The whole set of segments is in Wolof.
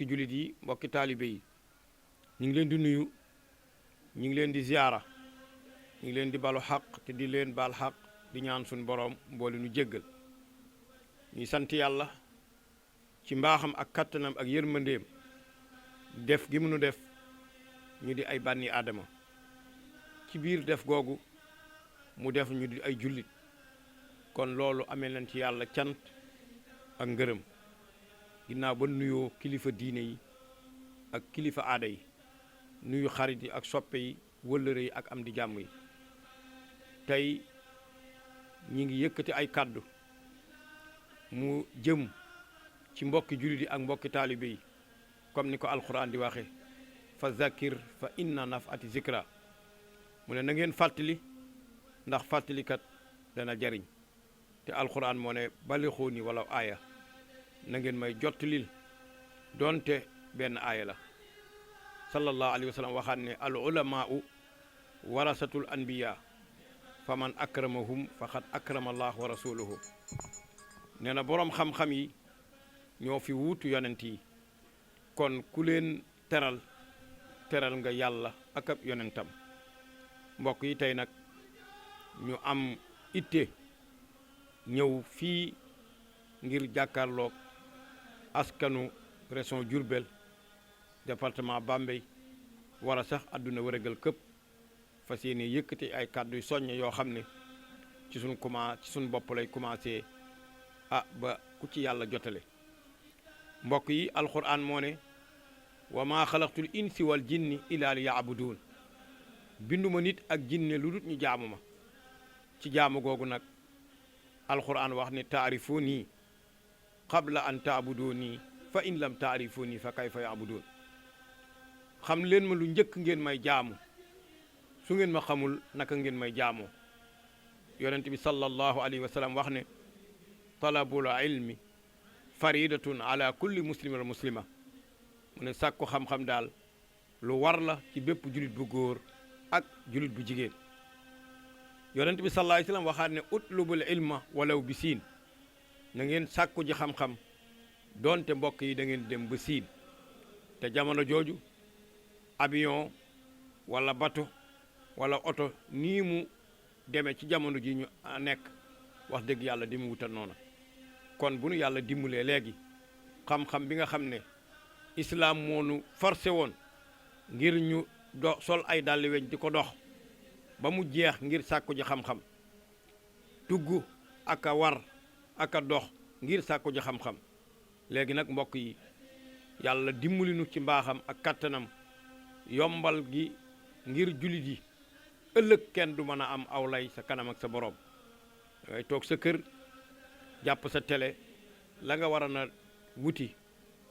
jullit yi mbokki taalibe yi ñu ngi leen di nuyu ñu ngi leen di ziyaara ñu ngi leen di balu xaq te di leen baal xaq di ñaan suñu boroom mboole nu jéggal ñuy sant yàlla ci mbaaxam ak kattanam ak yërmandeem def gi mënu def ñu di ay bànni aadama ci biir def googu mu def ñu di ay jullit kon loolu amee nañ ci yàlla cant ak ngërëm ginnaaw ba nuyoo kilifa diine yi ak kilifa aada yi nuyu xarit yi ak soppe yi wëllëre yi ak am di jàmm yi tey ñi ngi yëkkati ay kàddu mu jëm ci mbokki jullit yi ak mbokki taalibe yi comme ni ko alquran di waxe fa zakir fa inna nafati zikra mu ne na ngeen fàttali ndax fàttalikat dana jariñ te alquran moo ne balixuuni wala aaya na ngeen may jottalil doonte benn aaya la sallallahu alayhi wa sallam waxaat ne al ulamaau warasatul anbiya fa man akramahum faqad akrama allah wa rasuluhu nee na boroom xam-xam yi ñoo fi wuutu yonent yi kon ku leen teral teral nga yàlla ak ab yonentam mbokk yi tey nag ñu am itte ñëw fii ngir jàkkaarloog askanu région Diourbel département Bambey war a sax àdduna wërëgal këpp fas yéene yëkkati ay kàddu yu soññ yoo xam ne ci suñ bopp lay commencé ba ku ci yàlla jotale mbokk yi alquran moo ne wa maa xalaqtul insi wal jinni illa li yaabuduun binduma nit ak jinne lu dut ñu jaamu ma ci jaamu googu nag alquran wax ne taarifuuni qabla an taabuduuni fa in lam taarifuuni fa kayfa yaabuduun xam leen ma lu njëkk ngeen may jaamu su ngeen ma xamul naka ngeen may jaamoo yonent bi sallallahu alayhi wa sallam wax ne talabul ilmi faridatun ala kulli muslimin wa muslima mu ne sàkku xam-xam daal lu war la ci bépp julit bu góor ak julit bu jigéen yonent bi sallallahu alayhi wa sallam waxaat ne utlubul ilma walaw bi siin na ngeen sàkku ji xam-xam doonte mbokk yi da ngeen dem ba siin te jamono jooju avion wala bato wala oto nii mu demee ci jamono ji ñu nekk wax dëgg yàlla di mu wutal noona kon bu nu yàlla dimbalee léegi xam-xam bi nga xam ne islaam moo nu forcé woon ngir ñu sol ay dàlli weñ di ko dox ba mu jeex ngir sàkku ji xam-xam tugg ak a war ak a dox ngir sàkku ji xam-xam léegi nag mbokk yi yàlla dimbali nu ci mbaaxam ak kattanam yombal gi ngir jullit yi ëllëg kenn du mën a am aw lay sa kanam ak sa boroom dangay toog sa kër jàpp sa télé la nga war a na wuti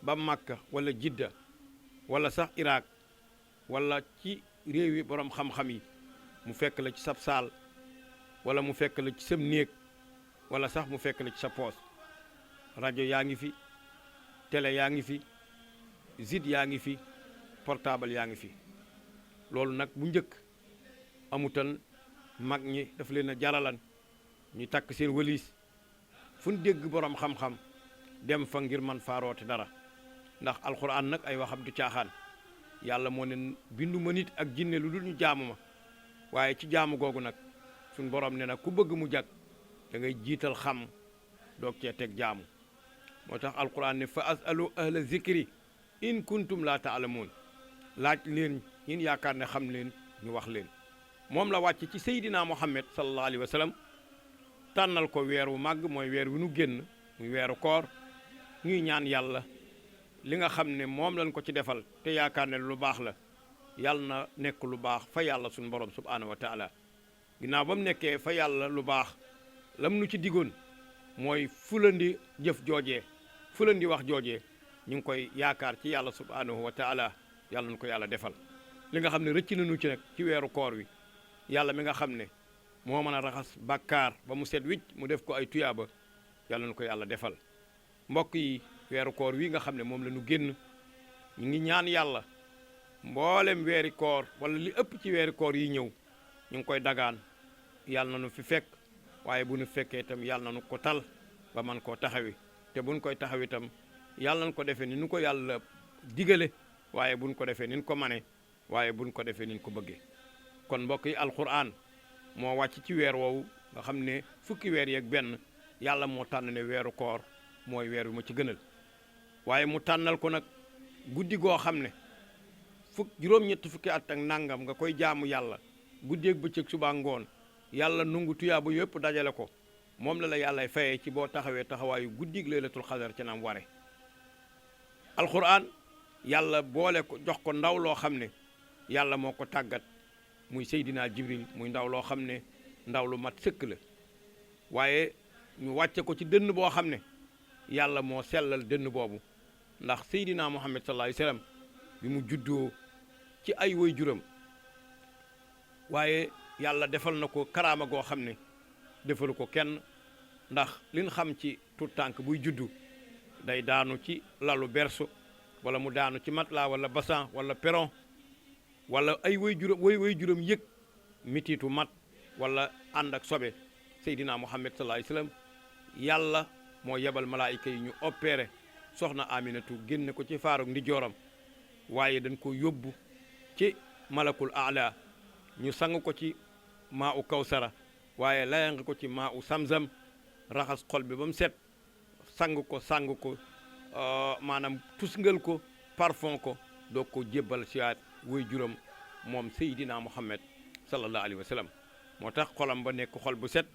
ba Makka wala Jidda wala sax Irak wala ci réew yi boroom xam-xam yi mu fekk la ci sab saal wala mu fekk la ci sam néeg wala sax mu fekk la ci sa poos rajo yaa ngi fi télé yaa ngi fi site yaa ngi fi portable yaa ngi fi loolu nag bu njëkk amutan mag ñi daf leen a jaralan ñu takk seen wëliis fu ñu dégg boroom xam-xam dem fa ngir man faaroote dara ndax alxuraan nag ay waxam du caaxaan yàlla moo ne bindu ma nit ak jinne lu dul ñu jaamu ma waaye ci jaamu googu nag suñ boroom ne nag ku bëgg mu jag da ngay jiital xam doog cee teg jaamu moo tax alxuraan ne fa asalu ahla zikri in kuntum la taalamuun laaj leen ñin yaakaar ne xam leen ñu wax leen moom la wàcc ci seydina muhammad sallallahu alayhi wa sallam tànnal ko weer wu màgg mooy weer wu nu génn muy weeru koor ñuy ñaan yàlla li nga xam ne moom lañ ko ci defal te yaakaar ne lu baax la yàlla na nekk lu baax fa yàlla suñu borom subhaanahu wa taala ginnaaw ba mu nekkee fa yàlla lu baax lam nu ci digoon mooy fulandi jëf joojee fulandi wax joojee ñu ngi koy yaakaar ci yàlla subhaanahu wa taala yàlla na ko yàlla defal li nga xam ne rëcc nañu ci nag ci weeru koor wi yàlla mi nga xam ne moo mën a raxas bàkkaar ba mu set wicc mu def ko ay tuyaaba yàlla na ko yàlla defal mbokk yi weeru koor wi nga xam ne moom la ñu génn ñu ngi ñaan yàlla mboolem weeri koor wala li ëpp ci weeri koor yi ñëw ñu ngi koy dagaan yàlla na nu fi fekk waaye bu nu fekkee itam yàlla na nu ko tal ba man koo taxawi te buñ koy taxawi itam yàlla nañ ko defee ni nu ko yàlla digale waaye buñ ko defee nin ko mane waaye buñ ko defee nin ko bëggee kon mbokk yi alquran moo wàcc ci weer woowu nga xam ne fukki weer yeeg benn yàlla moo tànn ne weeru koor mooy weer wi ma ci gënal waaye mu tànnal ko nag guddi goo xam ne juróom-ñetti fukki at ak nangam nga koy jaamu yàlla guddeeg bëccëg suba ngoon yàlla nungu tuyaabu yëpp dajale ko moom la yàllay fayee ci boo taxawee taxawaayu guddig laylatul xadar ca naam ware alquran yàlla boole ko jox ko ndaw loo xam ne yàlla moo ko tàggat muy Seydina Jibril muy ndaw loo xam ne ndaw lu mat sëkk la waaye ñu wàcce ko ci dënn boo xam ne yàlla moo sellal dënn boobu ndax Seydina Muhammad sallallahu alayhi wasallam bi mu juddoo ci ay way juram waaye yàlla defal na ko karaama goo xam ne defalu ko kenn ndax liñ xam ci tout tànk buy juddu day daanu ci lalu berso wala mu daanu ci matelas wala bassan wala perron wala ay way juram yëg mitiitu mat wala ànd ak sobe Seydina Muhammad sallallahu alayhi wasallam yàlla moo yebal malaayika yi ñu opéré soxna Aminatu génne ko ci faarug ndi jooram waaye dañ ko yóbbu ci malakul aala ñu sang ko ci maa u kawsara waaye layang ko ci maa u samzam raxas xol bi ba mu set sang ko maanaam tusngal ko parfum ko doo ko jébbal siyaat way juróom moom Seydina Muhammad sallallahu alayhi wa sallam moo tax xolam ba nekk xol bu set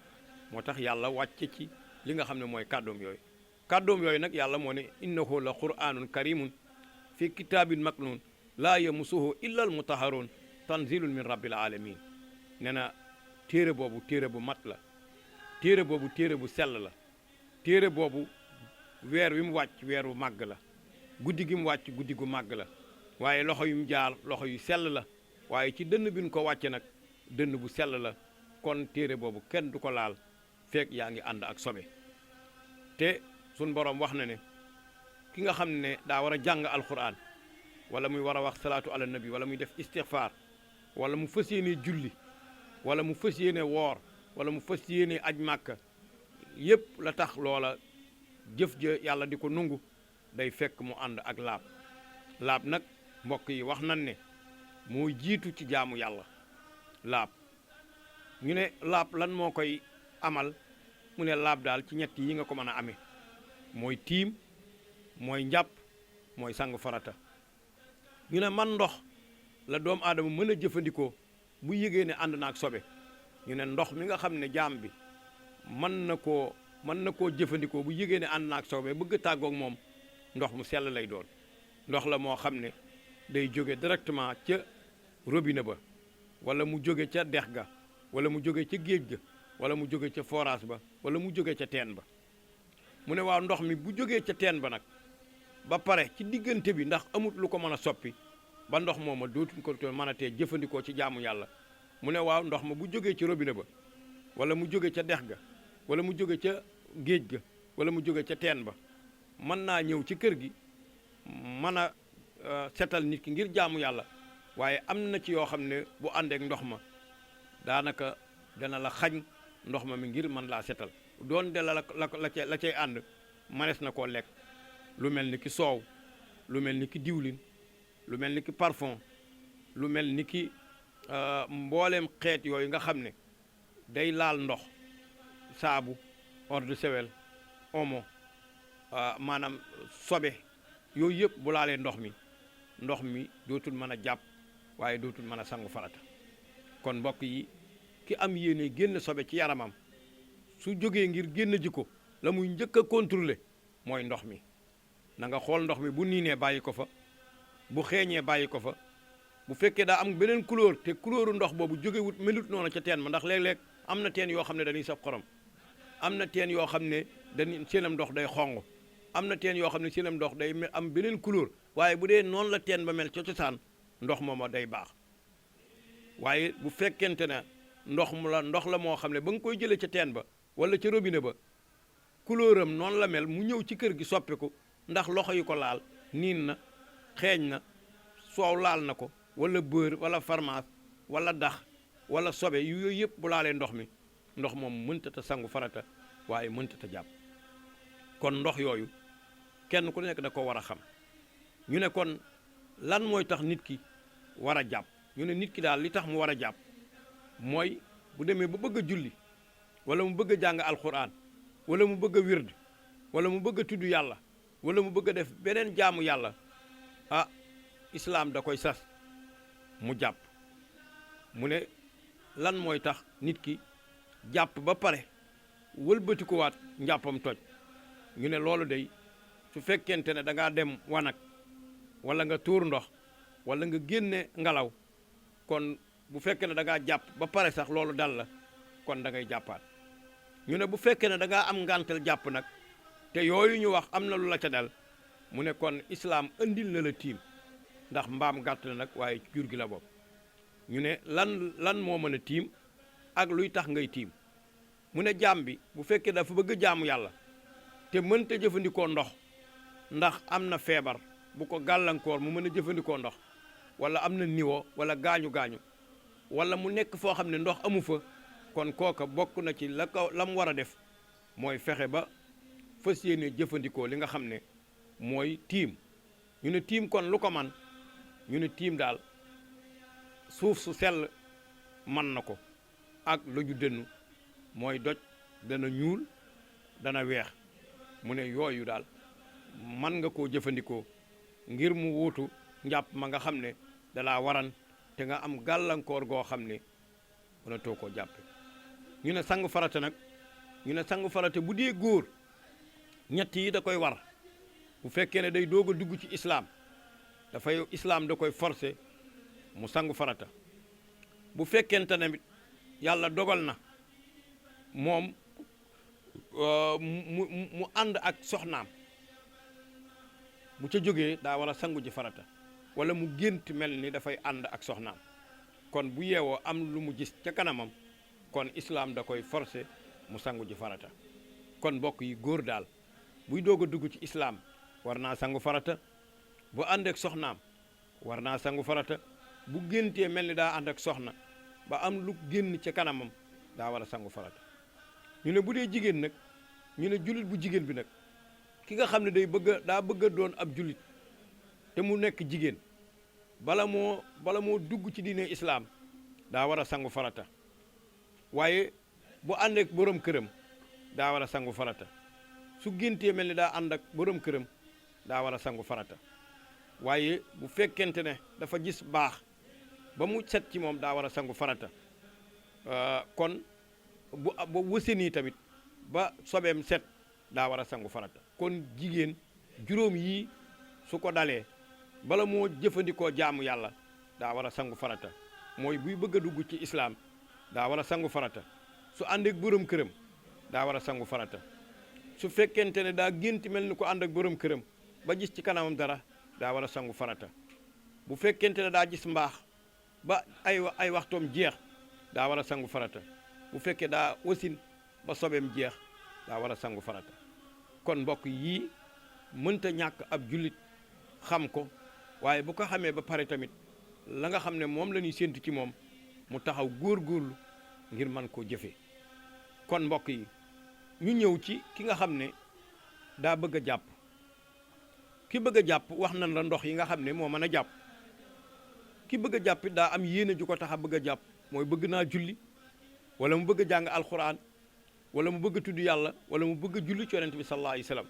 moo tax yàlla wàcce ci li nga xam ne mooy kàddoom yooyu nag yàlla moo ne innahu la qur'anun karimun fi kitaabin maknun laa yamusuhu illa al mutaharun tanzilun min rabbil alamin nee na téere boobu téere bu mat la téere boobu téere bu sell la téere boobu weer wi mu wàcc weer wu màgg la guddi gi mu wàcc guddi gu màgg la waaye loxo yu mu jaar loxo yu sell la waaye ci dënn bi ñu ko wàcce nag dënn bu sell la kon téere boobu kenn du ko laal fekk yaa ngi ànd ak sobe te sun borom wax na ne ki nga xam ne daa war a jàng alquran wala muy war a wax salaatu ala nabi wala muy def istighfar wala mu fas yéene julli wala mu fas yéene woor wala mu fas yéene aj màkka yépp la tax loola jëf ja yàlla di ko nungu day fekk mu ànd ak laab nag mbokk yi wax nan ne moo jiitu ci jaamu yàlla laab ñu ne laab lan moo koy amal mu ne laab daal ci ñett yi nga ko mën a amee mooy tiim mooy njàpp mooy sangu farata ñu ne man ndox la doomu aadama mën a jëfandikoo bu yëgee ne ànd na ak sobe ñu ne ndox mi nga xam ne jaam bi mën na koo jëfandikoo bu yëgee ne ànd na ak sobe bëgg tàggoog moom ndox mu sell lay doon ndox la moo xam ne day jóge directement ca robinet ba wala mu jóge ca dex ga wala mu jóge ca géej ga wala mu jóge ca forage ba wala mu jóge ca teen ba mu ne waaw ndox mi bu jógee ca teen ba nag ba pare ci diggante bi ndax amut lu ko mën a soppi ba ndox mooma dootuñ ko mën a tee jëfandikoo ci jaamu yàlla mu ne waaw ndox ma bu jógee ci robinet ba wala mu jóge ca dex ga wala mu jóge ca géej ga wala mu jóge ca teen ba mën naa ñëw ci kër gi mën a setal nit ki ngir jaamu yàlla waaye am na ci yoo xam ne bu àndeek ndox ma daanaka dana la xañ ndox ma mi ngir mën laa setal doon de la cay ànd manees na koo lekk lu mel ni ki soow lu mel ni ki diwlin lu mel ni ki parfum lu mel ni ki mbooleem xeet yooyu nga xam ne day laal ndox saabu eau de Javel omo maanaam sobe yooyu yëpp bu laalee ndox mi dootul mën a jàpp waaye dootul mën a sangu farata kon mbokk yi ki am yéene génn sobe ci yaramam su jógee ngir génn ji ko la muy njëkk a contrôler mooy ndox mi na nga xool ndox mi bu niinee bàyyi ko fa bu xeeñee bàyyi ko fa bu fekkee daa am beneen couleur te couleuru ndox boobu jógewut melut noonu ca teen ma ndax léeg-léeg am na teen yoo xam ne dañuy saf xorom am na teen yoo xam ne dañuy seenam ndox day xong am na teen yoo xam ne seenam ndox day am beneen couleur waaye bu dee noonu la teen ba mel ca cosaan ndox mooma day baax waaye bu fekkente ne ndox la moo xam ne ba nga koy jëlee ca teen ba wala ca robinet ba couleuram noonu la mel mu ñëw ci kër gi soppiku ndax loxo yu ko laal niin na xeeñ na soow laal na ko wala beurre wala fromage wala dax wala sobe yooyu yëpp bu laalee ndox moom mënta ta sangu farata waaye mënta ta jàpp kon ndox yooyu kenn ku nekk da ko war a xam ñu ne kon lan mooy tax nit ki war a jàpp ñu ne nit ki daal li tax mu war a jàpp mooy bu demee ba bëgg a julli wala mu bëgg a jàng alxuraan wala mu bëgg a wird wala mu bëgg a tudd yàlla wala mu bëgg a def beneen jaamu yàlla ah islaam da koy sas mu jàpp mu ne lan mooy tax nit ki jàpp ba pare wëlbatikuwaat njàppam toj ñu ne loolu day su fekkente ne da ngaa dem wanag wala nga tuur ndox wala nga génne ngelaw kon bu fekkee ne da ngaa jàpp ba pare sax loolu dal la kon da ngay jàppaat ñu ne bu fekkee ne da ngaa am ngàntal jàpp nag te yooyu ñu wax am na lu la ca dal mu ne kon islaam andil na la tiim ndax mbaam gàtt na nag waaye jur gi la bopp ñu ne lan moo mën a tiim ak luy tax ngay tiim mu ne jaam bi bu fekkee dafa bëgg jaamu yàlla te mënta jëfandikoo ndox ndax am na feebar bu ko gàllankoor mu mën a jëfandikoo ndox wala am na niwo wala gaañu-gaañu wala mu nekk foo xam ne ndox amu fa kon kooka bokk na ci la mu war a def mooy fexe ba fas yéene jëfandikoo li nga xam ne mooy tiim ñu ne tiim kon lu ko man ñu ne tiim daal suuf su sell man na ko ak loju dënnu mooy doj dana ñuul dana weex mu ne yooyu daal man nga koo jëfandikoo ngir mu wuutu njàpp ma nga xam ne dalaa waran te nga am gàllankoor goo xam ne mënatoo koo jàppe ñu ne sangu farata nag ñu ne sangu farata bu dee góor ñett yi da koy war bu fekkee ne day doog a dugg ci islaam islaam da koy forcé mu sangu farata bu fekkente ne yàlla dogal na moom mu ànd ak soxnaam bu ca jógee daa war a sangu ji farata wala mu gént mel ni dafay ànd ak soxnaam kon bu yeewoo am lu mu gis ca kanamam kon islaam da koy forcé mu sangu ji farata kon mbokk yi góor daal buy doog a dugg ci islaam war naa sangu farata bu ànd ak soxnaam war naa sangu farata bu géntee mel ni daa ànd ak soxna ba am lu génn ca kanamam daa war a sangu farata ñu ne bu dee jigéen nag ñu ne jullit bu jigéen bi nag ki nga xam ne daa bëgg a doon ab jullit te mu nekk jigéen bala moo dugg ci diine islaam daa war a sangu farata waaye bu ànd ak borom këram daa war a sangu farata su géntee mel ni daa ànd ak borom këram daa war a sangu farata waaye bu fekkente ne dafa gis baax ba mu set ci moom daa war a sangu farata kon bu wëseni tamit ba sobeem set daa war a sangu farata kon jigéen juróom yii su ko dalee bala moo jëfandikoo jaamu yàlla daa war a sangu farata mooy buy bëgg a dugg ci islaam daa war a sangu farata su ànd ak borom këram daa war a sangu farata su fekkente ne daa gént mel ni ko ànd ak borom këram ba gis ci kanamam dara daa war a sangu farata bu fekkente ne daa gis mbaax ba ay waxtoom jeex daa war a sangu farata bu fekkee daa wasin ba sobeem jeex daa war a sangu farata kon mbokk yii mënta ñàkk ab jullit xam ko waaye bu ko xamee ba pare tamit la nga xam ne moom la ñuy séentu ci moom mu taxaw góorgóorlu ngir man koo jëfee kon mbokk yi ñu ñëw ci ki nga xam ne daa bëgg a jàpp ki bëgg a jàpp wax nañ la ndox yi nga xam ne moo mën a jàpp ki bëgg a jàpp daa am yéene ju ko tax a bëgg a jàpp mooy bëgg naa julli wala mu bëgg a jàng alxuraan wala mu bëgg a tudd yàlla wala mu bëgg a julli ci yonent bi sallallahu alayhi wasallam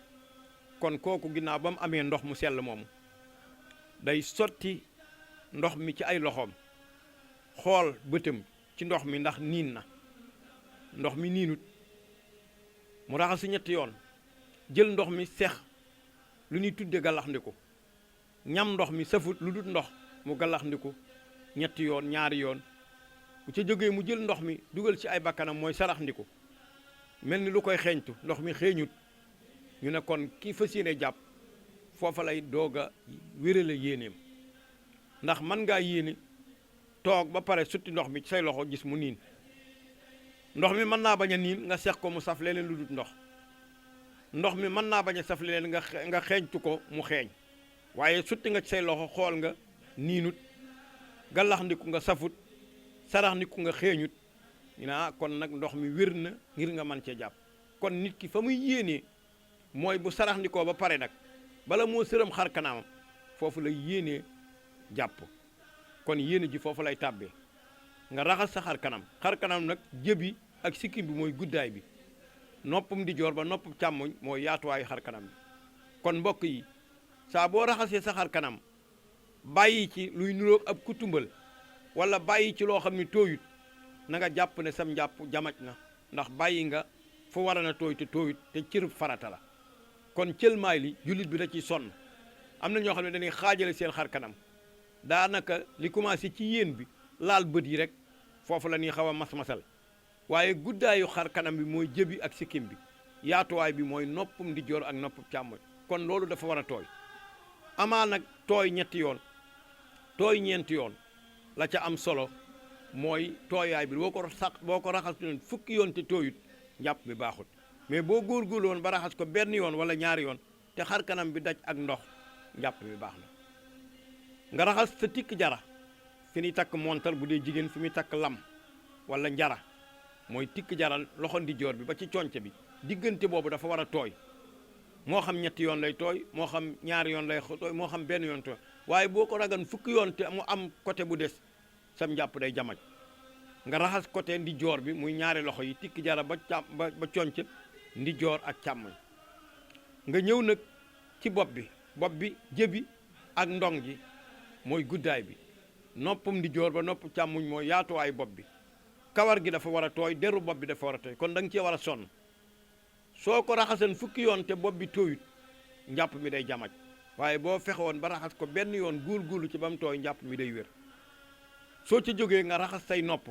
kon kooku ginnaaw ba mu amee ndox mu sell moomu day sotti ndox mi ci ay loxoom xool bëtam ci ndox mi ndax niin na ndox mi niinut mu raxas si ñetti yoon jël ndox mi sex lu ñuy tudde galaxndiku ñam ndox mi safut lu dut ndox mu galaxndiku ñetti yoon ñaari yoon bu ca jógee mu jël ndox mi dugal ci ay bakkanam mooy saraxndiku mel ni lu koy xeeñtu ndox mi xeeñut ñu ne kon kii fas yéene jàpp foofa lay doog a wérale yéeneem ndax mën ngaa yéene toog ba pare sutti ndox mi ci say loxo gis mu niin ndox mi mën naa bañ a niin nga sex ko mu saf leneen lu dut ndox mi mën naa bañ a saf leneen nga xeeñtu ko mu xeeñ waaye sutti nga ci say loxo xool nga niinut gallaxndiku nga safut saraxndiku nga xeeñut ñu ne kon nag ndox mi wér na ngir nga mën cee jàpp kon nit ki fa muy yéenee mooy bu saraxndikoo ba pare nag bala moo sërëm xar kanamam foofu lay yéenee jàpp kon yéene ji foofu lay tàbbee nga raxas sa xar kanam nag jëbi ak sikkim bi mooy guddaay bi noppam di joor ba noppam càmmoñ mooy yaatuwaayu xar kanam bi kon mbokk yi saa boo raxasee sa xar kanam bàyyi ci luy nuroog ab kutumbal wala bàyyi ci loo xam ne tooyut na nga jàpp ne sam njàpp jamaj na ndax bàyyi nga fu war na tooy te tooyut te cër farata la kon cëlmaay li jullit bi da ciy sonn am na ñoo xam ne dañuy xaajale seen xar kanam daanaka li commencé ci yéen bi laal bët yi rek foofu la ñuy xaw a mas-masal waaye guddaayu xar kanam bi mooy jëbi ak sikkim bi yaatuwaay bi mooy noppam ndijoor ak noppam càmmoñ kon loolu dafa war a tooy amaa nag tooy ñetti yoon tooy ñeenti yoon la ca am solo mooy tooyaay bi boo ko raxas leen fukki yoon te tooyut njàpp bi baaxut mais boo góorgóorlu woon ba raxas ko benn yoon wala ñaari yoon te xar kanam bi daj ak ndox njàpp bi baax na nga raxas sa tikk jara fi ñuy takk montar bu dee jigéen fi muy takk lam wala njara mooy tikk jara loxo ndijoor bi ba ci conce bi diggante boobu dafa war a tooy moo xam ñetti yoon lay tooy moo xam ñaari yoon lay tooy moo xam benn yoon tooy waaye boo ko ragan fukki yoon te mu am côté bu des sam njàpp day jamaj nga raxas côté ndijoor bi muy ñaari loxo yi tikk jara ba conc ndijoor ak càmmoñ nga ñëw nag ci bopp bi jëbi ak ndong ji mooy guddaay bi noppam ndijoor ba nopp càmmoñ mooy yaatuwaay bopp bi kawar gi dafa war a tooy deru bopp bi dafa war a tooy kon da nga cee war a sonn soo ko raxasan fukki yoon te bopp bi tooyut njàpp mi day jamaj waaye boo fexewoon ba raxas ko benn yoon góorgóorlu ci ba mu tooy njàpp mi day wér soo ci jógee nga raxas say nopp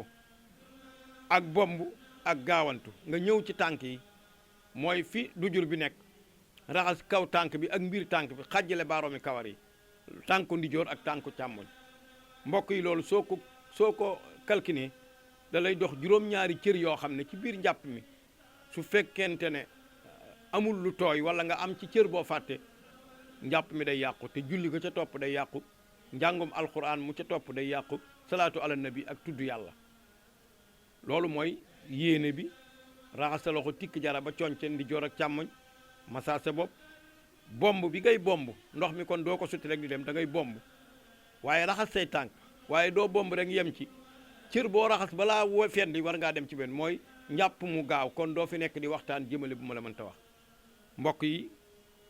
ak bomb ak gaawantu nga ñëw ci tànk yi mooy fi dujur bi nekk raxas kaw tànk bi ak mbir tànk bi xàjjale baaroomi kawar yi tànku ndijoor ak tànku càmmoñ mbokk yi loolu soo ko calculé da lay dox juróom-ñaari cër yoo xam ne ci biir njàpp mi su fekkente ne amul lu tooy wala nga am ci cër boo fàtte njàpp mi day yàqu te julli ga ca topp day yàqu njàngum alquran mu ca topp day yàqu salaatu ala nabi ak tudd yàlla loolu mooy yéene bi raxas sa loxo tikk jara ba conce ndijoor ak càmmoñ massa sa bopp bomb bi ngay bomb ndox mi kon doo ko sotti rek di dem da ngay bomb waaye raxas say tànk waaye doo bomb rek yem ci cër boo raxas balaa fendi war ngaa dem ci benn mooy njàpp mu gaaw kon doo fi nekk di waxtaan jëmale bu ma la mënta wax mbokk yi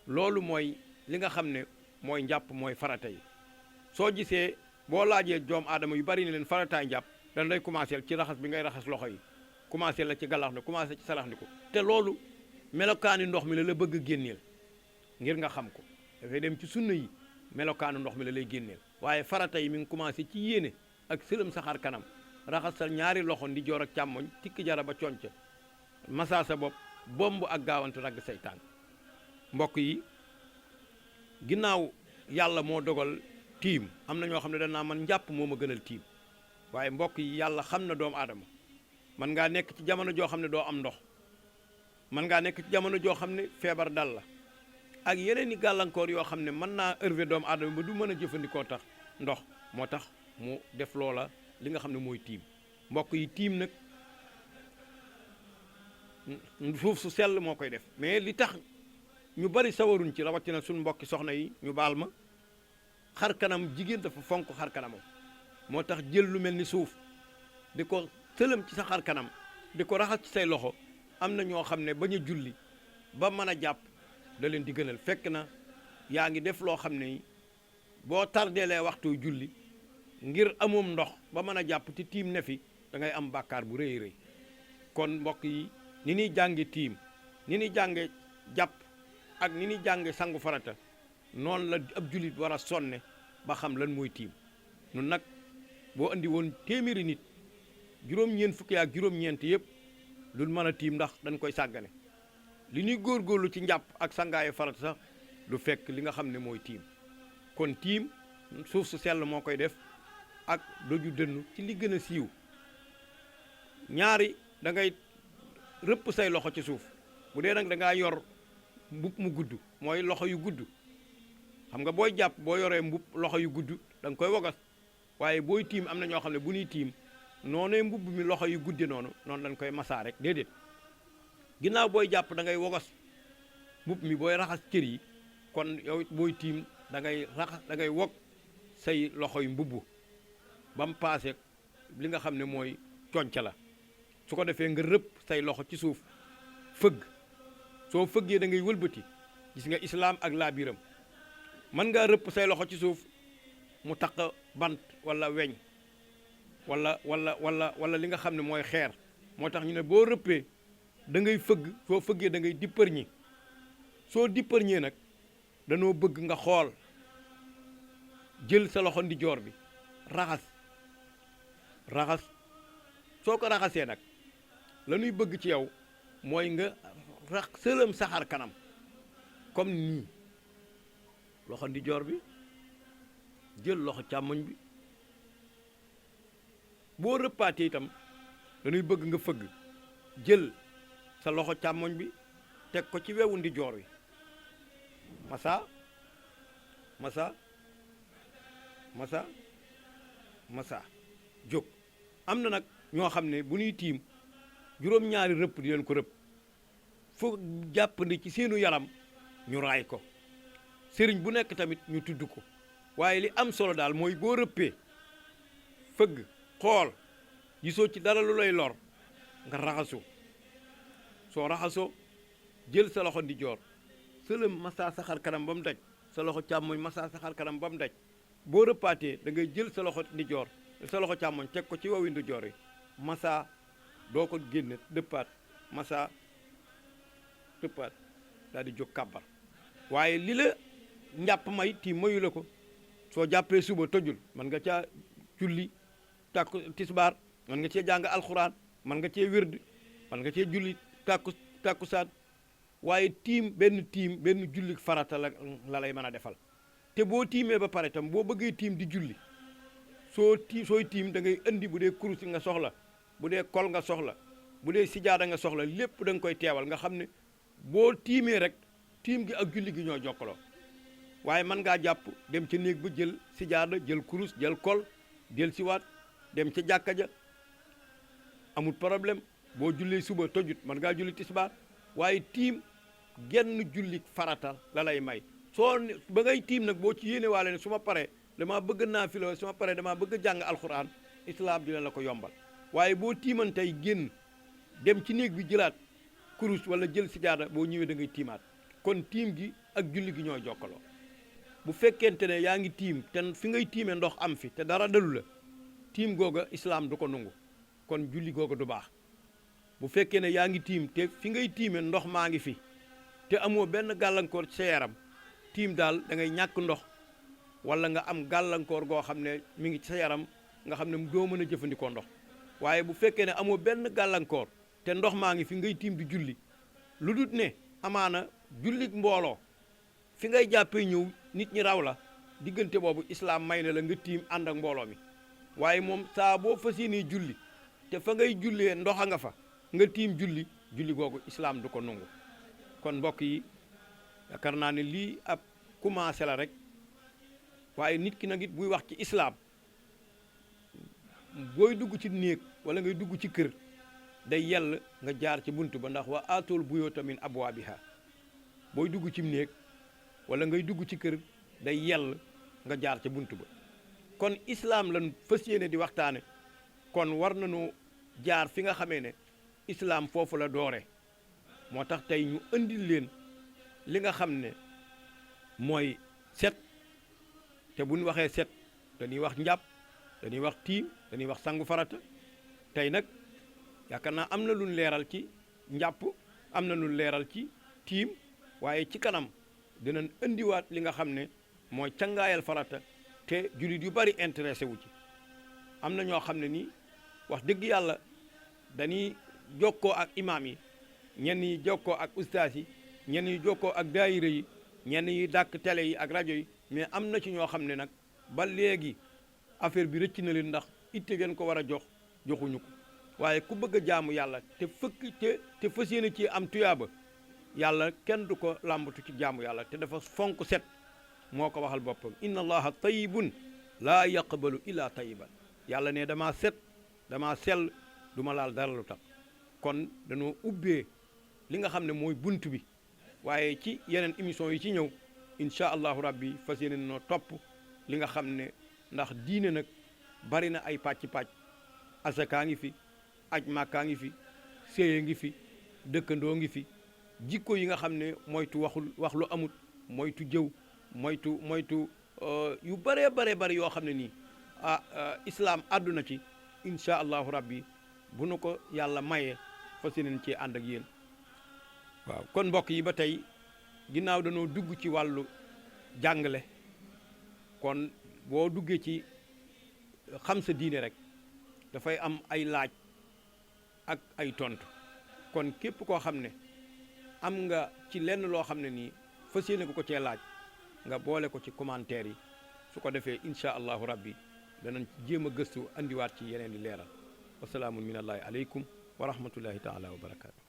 loolu mooy li nga xam ne mooy njàpp mooy farata yi soo gisee boo laajee doom aadama yu bari ne leen farataay njàpp dañ lay commencé ci raxas bi ngay raxas loxo yi commencé la ci galax ni commencé ci salax ni ko te loolu melokaani ndox mi la bëgg génneel ngir nga xam ko dafay dem ci sunna yi melokaanu ndox mi la lay génneel waaye farata yi mi ngi commencé ci yéene ak sëlëm saxaar kanam raxas sa ñaari loxo ndi joor ak càmmoñ tikki jara ba conca massa sa bopp bomb ak gaawantu ragg say tànk mbokk yi ginnaaw yàlla moo dogal tiim am na ñoo xam ne danaa man njàpp moo ma gënal tiim waaye mbokk yi yàlla xam na doomu aadama man ngaa nekk ci jamono joo xam ne doo am ndox man ngaa nekk ci jamono joo xam ne feebar dal la ak yeneen i gàllankoor yoo xam ne mën naa heurvé doomu aadama ba du mën a jëfandikoo tax ndox moo tax mu def loola li nga xam ne mooy tiim mbokk yi tiim nag suuf su sell moo koy def mais li tax ñu bari sawaruñ ci rawatina suñ mbokki soxna yi ñu baal ma xar kanam jigéen dafa fonk xar kanamam moo tax jël lu mel ni suuf di ko sëlëm ci sa xar kanam di ko raxas ci say loxo am na ñoo xam ne bañ a julli ba mën a jàpp da leen di gënal fekk na yaa ngi def loo xam ne boo tardeelee waxtu julli ngir amum ndox ba mën a jàpp te tiim ne fi da ngay am bàkkaar bu rëy rëy kon mbokk yi ni ñuy jànge tiim ni ñuy jànge jàpp ak ni ñuy jànge sangu farata noonu la ab jullit war a sonne ba xam lan mooy tiim nun nag boo andi woon téeméeri nit juróom-ñeent fukki ak juróom-ñeent yëpp duñ mën a tiim ndax dañ koy sàggane li ñuy góorgóorlu ci njàpp ak sangaayu farata sax du fekk li nga xam ne mooy tiim kon tiim suuf su sell moo koy def ak doju dënnu ci li gën a siiw ñaari da ngay rëpp say loxo ci suuf bu dee nag da ngaa yor mbub mu gudd mooy loxo yu gudd xam nga booy jàpp boo yoree mbub loxo yu gudd da nga koy wogas waaye booy tiim am na ñoo xam ne bu ñuy tiim noonee mbubb mi loxo yu gudde noonu lañ koy masaa rek déedéet ginnaaw booy jàpp da ngay wogas mbubb mi booy raxas cër yi kon yow booy tiim da ngay wog say loxoy mbubb ba mu paase li nga xam ne mooy conca la su ko defee nga rëpp say loxo ci suuf fëgg soo fëggee da ngay wëlbati gis nga islaam ak laabiram mën ngaa rëpp say loxo ci suuf mu taq bant wala weñ wala li nga xam ne mooy xeer moo tax ñu ne boo rëppee da ngay fëgg soo fëggee da ngay dippërñi soo dippërñee nag danoo bëgg nga xool jël sa loxo ndijoor bi raxas soo ko raxasee nag la ñuy bëgg ci yow mooy nga sëlëm saxaar kanam comme nii loxo ndijoor bi jël loxo càmmoñ bi boo rëppaatee itam dañuy bëgg nga fëgg jël sa loxo càmmoñ bi teg ko ci wewu ndijoor wi masa jóg am na nag ñoo xam ne bu ñuy tiim juróom-ñaari rëpp di leen ko rëpp fu jàppandi ci seenu yaram ñu raay ko sëriñ bu nekk tamit ñu tudd ko waaye li am solo daal mooy boo rëppee fëgg xool gisoo ci dara lu lay lor nga raxasu soo raxasoo jël sa loxo ndijoor sëlëm massa saxar kanam ba mu daj sa loxo càmmoñ massa saxar kanam ba mu daj boo rëppaatee da ngay jël sa loxo ndijoor sa loxo càmmoñ teg ko ci wawi ndijoor yi massa doo ko génne dëppaat massa dëppaat daal di jóg kàbbar waaye li la njàpp may tiim mayu la ko soo jàppee suba tojul mën nga caa julli tàkku tisbaar mën nga cee jàng alxuraan mën nga cee wérd mën nga cee julli tàkkusaan waaye benn julli farata la lay mën a defal te boo tiimee ba pare tam boo bëggee tiim di julli sooy tiim da ngay indi bu dee kurus nga soxla bu dee kol nga soxla bu dee sijaada nga soxla lépp da nga koy teewal nga xam ne boo tiimee rek tiim gi ak julli gi ñoo jokkaloo waaye mën ngaa jàpp dem ca néeg ba jël sijaada jël kurus jël kol del siwaat dem ca jàkka ja amul problème boo jullee suba tojut mën ngaa julli tisbaar waaye tiim genn julli farata la lay may soo ba ngay tiim nag boo ci yéene waale ne su ma paree damaa bëgg naafila su ma paree damaa bëgg jàng alxuraan islaam dina la ko yombal waaye boo tiiman tey génn dem ci néeg bi jëlaat kurus wala jël sijaada boo ñëwee da ngay tiimaat kon tiim gi ak julli gi ñoo jokkaloo bu fekkente ne yaa ngi tiim te fi ngay tiimee ndox am fi te dara dalu la tiim googa islaam du ko nungu kon julli googa du baax bu fekkee ne yaa ngi tiim te fi ngay tiimee ndox maa ngi fi te amoo benn gàllankoor ci sa yaram tiim daal da ngay ñàkk ndox wala nga am gàllankoor goo xam ne mi ngi ci sa yaram nga xam ne doo mën a jëfandikoo ndox waaye bu fekkee ne amoo benn gàllankoor te ndox maa ngi fi ngay tiim di julli lu dut ne amaana jullit mbooloo fi ngay jàppee ñëw nit ñi raw la diggante boobu islaam may na la nga tiim ànd ak mbooloo mi waaye moom saa boo fas yéenee julli te fa ngay jullee ndox a nga fa nga tiim julli googu islaam du ko nangu kon mbokk yi yaakaar naa ne lii ab commencé la rek waaye nit ki nag it buy wax ci islaam booy dugg ci néeg wala ngay dugg ci kër day yell nga jaar ci bunt ba ndax wa aatul buyuuta min abwaabiha booy dugg ci néeg wala ngay dugg ci kër day yell nga jaar ca bunt ba kon islaam lan fas yéene di waxtaane kon war nañu jaar fi nga xamee ne islaam foofu la doore moo tax tey ñu andil leen li nga xam ne mooy set te bu ñu waxee set dañuy wax njàpp dañuy wax tiim dañuy wax sangu farata tey nag yaakaar naa am na lu ñu leeral ci njàpp am na lu ñu leeral ci tiim waaye ci kanam dinañ indiwaat li nga xam ne mooy cangaayal farata te jullit yu bari intéressé wu ci am na ñoo xam ne nii wax dëgg yàlla dañuy jokkoo ak imaam yi ñenn yi jokkoo ak ustaas yi ñenn yi jokkoo ak daayira yi ñenn yi dàkk télé yi ak rajo yi mais am na ci ñoo xam ne nag ba léegi affaire bi rëcc na leen ndax itte ngeen ko war a jox joxuñu ko waaye ku bëgg a jaamu yàlla te fas yéene ci am tuyaaba yàlla kenn du ko làmbatu ci jaamu yàlla te dafa fonk set moo ko waxal boppam inna allaha tayyibun laa yaqbalu illa tayyiban yàlla ne damaa set damaa sell du ma laal dara lu tax kon dañoo ubbee li nga xam ne mooy bunt bi waaye ci yeneen émission yi ci ñëw incha allahu rabbi fas yéene noo topp li nga xam ne ndax diine nag bari na ay pàcc-pàcc asakaa ngi fi aj màkkaa ngi fi séye ngi fi dëkkandoo ngi fi jikko yi nga xam ne moytu wax lu amut moytu jëw moytu yu bëree bari yoo xam ne nii islaam àdduna ci incha allahu rabbi bu nu ko yàlla mayee fas yéene ci ànd ak yéen waaw kon mbokk yi ba tey ginnaaw dañoo dugg ci wàllu jàngale kon boo duggee ci xam sa diine rek dafay am ay laaj ak ay tontu kon képp koo xam ne am nga ci lenn loo xam ne nii fas yéene ko cee laaj nga boole ko ci commentaire yi su ko defee incha allahu rabbi danañ jéem a gëstu andiwaat ci yeneen i leeral wasalaamun minallahi aleykum wa rahmatullahi taala wa barakaatu